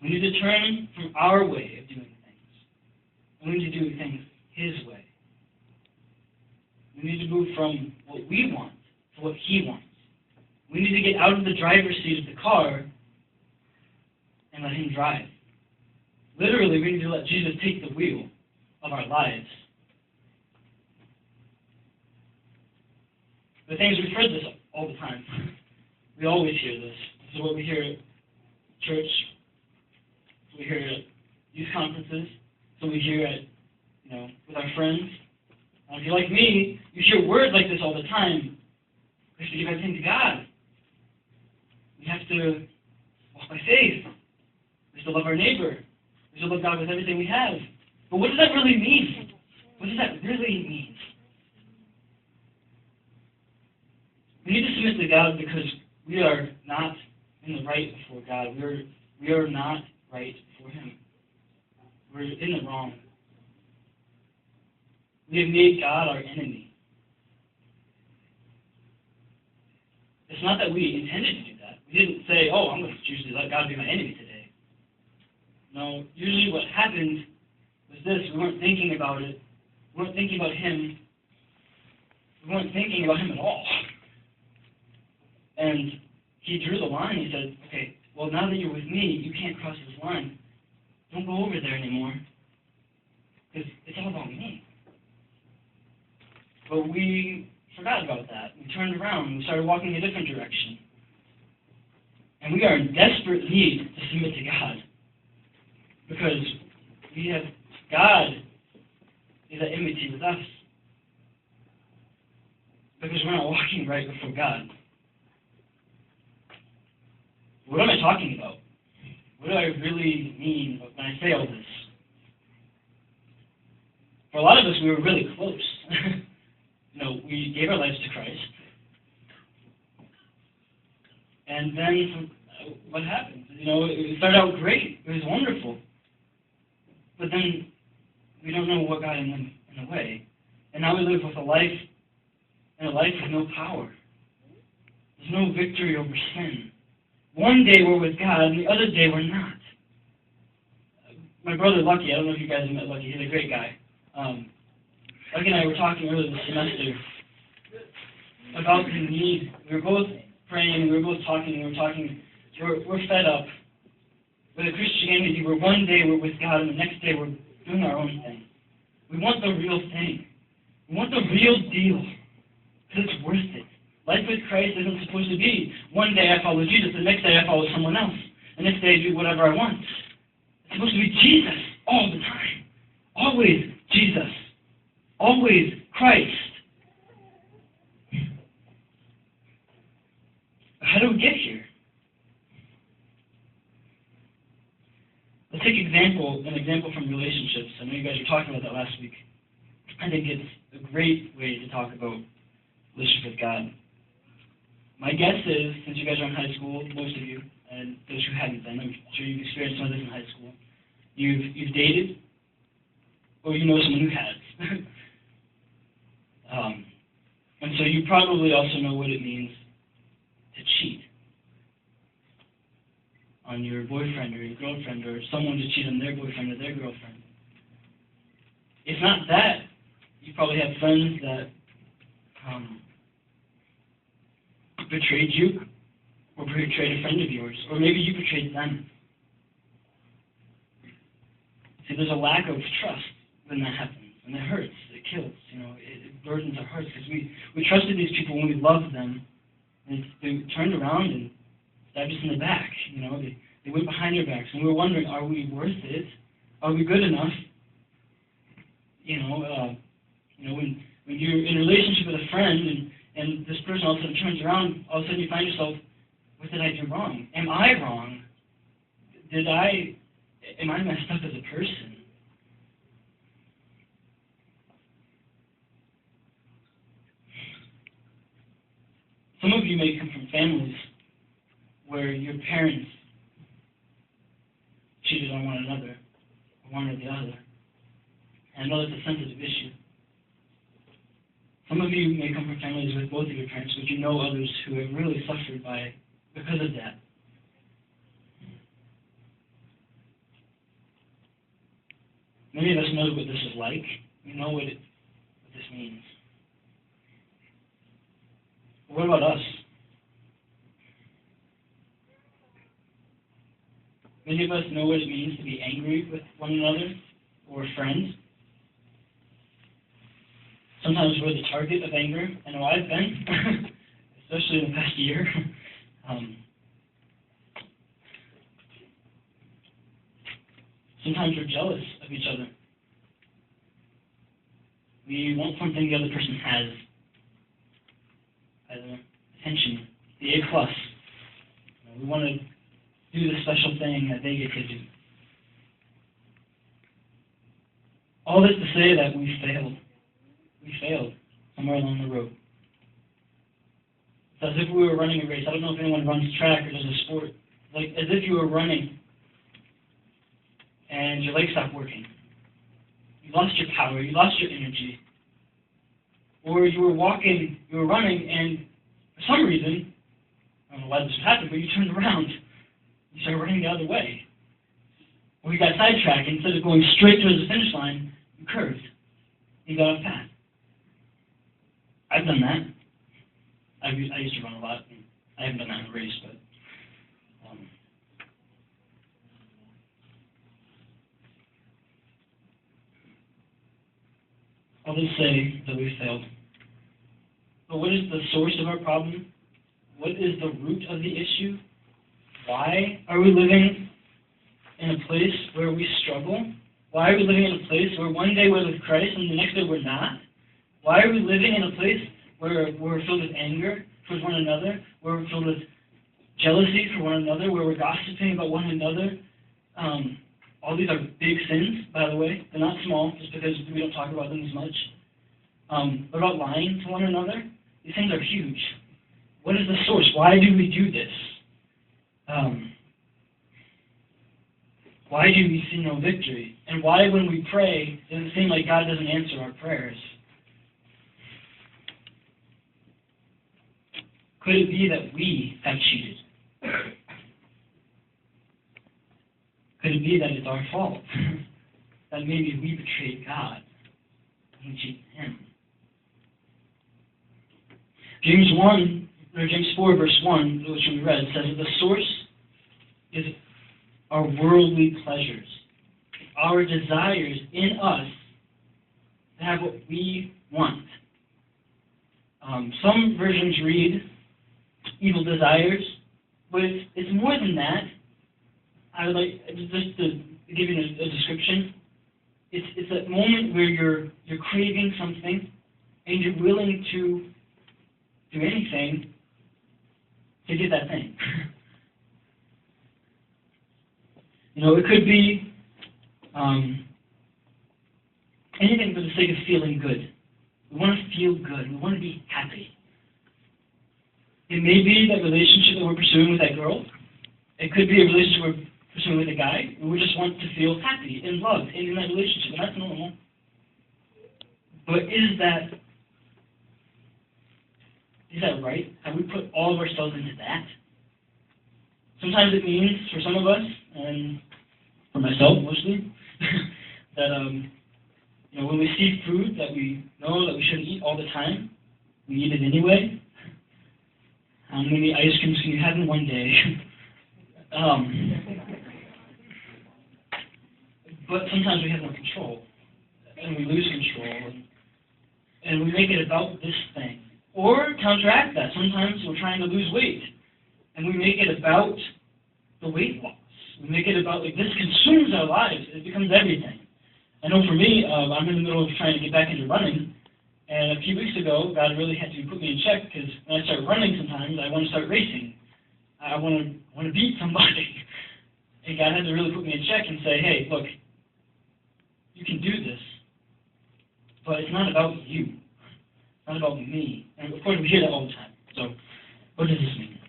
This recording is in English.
We need to turn from our way of doing things. And we need to do things His way. We need to move from what we want to what He wants. We need to get out of the driver's seat of the car and let Him drive. Literally, we need to let Jesus take the wheel of our lives. The things, we've heard this all the time. We always hear this. This is what we hear at church. We hear it at youth conferences. So we hear it, with our friends. If you're like me, you hear words like this all the time. We have to give everything to God. We have to walk by faith. We have to love our neighbor. We have to love God with everything we have. But what does that really mean? What does that really mean? We need to submit to God because we are not in the right before God. We are not right before Him. We're in the wrong. We have made God our enemy. It's not that we intended to do that. We didn't say, I'm going to choose to let God be my enemy today. No, usually what happened was this. We weren't thinking about it. We weren't thinking about Him. We weren't thinking about Him at all. And He drew the line. He said, okay, well, now that you're with me, you can't cross this line. Don't go over there anymore. Because it's all about me. But we forgot about that. We turned around. We started walking a different direction. And we are in desperate need to submit to God. Because God is at enmity with us. Because we're not walking right before God. What am I talking about? What do I really mean when I say all this? For a lot of us, we were really close. We gave our lives to Christ. And then what happened? It started out great. It was wonderful. But then we don't know what got in the way. And now we live with a life with no power. There's no victory over sin. One day we're with God, and the other day we're not. My brother Lucky, I don't know if you guys have met Lucky, he's a great guy. Lucky and I were talking earlier this semester about the need. We were both praying, we were both talking, we're fed up with a Christianity where one day we're with God and the next day we're doing our own thing. We want the real thing. We want the real deal, because it's worth it. Life with Christ isn't supposed to be one day I follow Jesus, the next day I follow someone else, the next day I do whatever I want. It's supposed to be Jesus all the time. Always Jesus. Always Christ. How do we get here? Let's take an example from relationships. I know you guys were talking about that last week. I think it's a great way to talk about relationship with God. My guess is, since you guys are in high school, most of you, and those who haven't been, I'm sure you've experienced some of this in high school, you've dated, or you know someone who has. And so you probably also know what it means to cheat on your boyfriend or your girlfriend, or someone to cheat on their boyfriend or their girlfriend. If not that, you probably have friends that betrayed you, or betrayed a friend of yours, or maybe you betrayed them. See, there's a lack of trust when that happens, and it hurts, it kills, it burdens our hearts, because we trusted these people when we loved them, and they turned around and stabbed us in the back, they went behind our backs, and we were wondering, are we worth it? Are we good enough? When you're in a relationship with a friend, and this person all of a sudden turns around, all of a sudden you find yourself, what did I do wrong? Am I wrong? Am I messed up as a person? Some of you may come from families where your parents cheated on one another, or one or the other. And I know that's a sensitive issue. Some of you may come from families with both of your parents, but you know others who have really suffered because of that. Many of us know what this is like. We know what this means. But what about us? Many of us know what it means to be angry with one another or friends. Sometimes we're the target of anger. I know I've been, especially in the past year. Sometimes we're jealous of each other. We want something the other person has. Attention, the A+. We want to do the special thing that they get to do. All this to say that we failed. We failed somewhere along the road. It's as if we were running a race. I don't know if anyone runs track or does a sport. Like as if you were running and your legs stopped working. You lost your power, you lost your energy. Or you were walking, you were running, and for some reason, I don't know why this would happen, but you turned around. You started running the other way. Or you got sidetracked. Instead of going straight towards the finish line, you curved. You got off path. I've done that. I used to run a lot. And I haven't done that in a race, but I'll just say that we failed. But what is the source of our problem? What is the root of the issue? Why are we living in a place where we struggle? Why are we living in a place where one day we're with Christ and the next day we're not? Why are we living in a place where we're filled with anger towards one another, where we're filled with jealousy for one another, where we're gossiping about one another? All these are big sins, by the way. They're not small, just because we don't talk about them as much. What about lying to one another? These things are huge. What is the source? Why do we do this? Why do we see no victory? And why, when we pray, does it seem like God doesn't answer our prayers? Could it be that we have cheated? Could it be that it's our fault? That maybe we betrayed God and cheated Him? James 4, verse 1, which we read, says that the source is our worldly pleasures, our desires in us to have what we want. Some versions read evil desires, but it's more than that. I would like just to give you a description. It's that moment where you're craving something and you're willing to do anything to get that thing. It could be anything for the sake of feeling good. We want to feel good. We want to be happy. It may be that relationship that we're pursuing with that girl. It could be a relationship we're pursuing with a guy, and we just want to feel happy and loved in that relationship, and that's normal. But is that right? Have we put all of ourselves into that? Sometimes it means, for some of us, and for myself mostly, that when we see food that we know that we shouldn't eat all the time, we eat it anyway. How many ice creams can you have in one day? But sometimes we have no control, and we lose control, and we make it about this thing. Or counteract that. Sometimes we're trying to lose weight, and we make it about the weight loss. We make it about, this consumes our lives. It becomes everything. I know for me, I'm in the middle of trying to get back into running, and a few weeks ago, God really had to put me in check, because when I start running sometimes, I want to start racing. I want to beat somebody. And God had to really put me in check and say, hey, look, you can do this, but it's not about you. It's not about me. And of course, we hear that all the time. So, what does this mean?